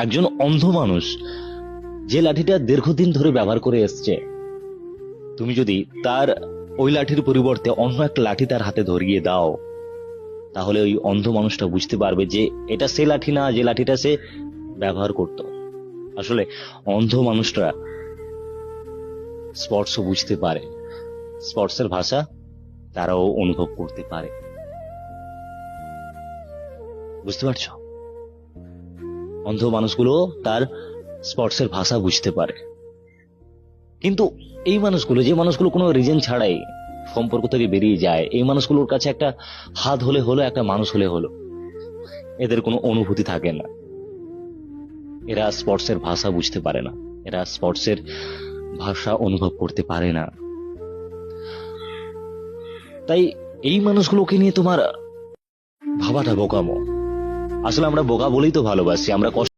একজন অন্ধ মানুষ যে লাঠিটা দীর্ঘদিন ধরে ব্যবহার করে এসছে, তুমি যদি তার ওই লাঠির পরিবর্তে অন্য একটা লাঠি তার হাতে ধরিয়ে দাও, তাহলে ওই অন্ধ মানুষটা বুঝতে পারবে যে এটা সে লাঠি না যে লাঠিটা সে ব্যবহার করত। আসলে অন্ধ মানুষরা স্পর্শ বুঝতে পারে, স্পর্শের ভাষা তারাও অনুভব করতে পারে। বুঝতে পারছো? অন্ধ মানুষগুলো তার স্পর্শের ভাষা বুঝতে পারে। কিন্তু এই মানুষগুলো, যে মানুষগুলো কোনো রিজন ছাড়াই সম্পর্ক থেকে বেরিয়ে যায়, এই মানুষগুলোর কাছে একটা হাত হলে হলো, একটা মানুষ হলে হলো, এদের কোনো অনুভূতি থাকে না। এরা স্পর্শের ভাষা বুঝতে পারে না, এরা স্পর্শের ভাষা অনুভব করতে পারে না। তাই এই মানুষগুলোকে নিয়ে তোমার ভাবাটা বোকামো। আসলে আমরা বোকা বলেই তো ভালোবাসি, আমরা কষ্ট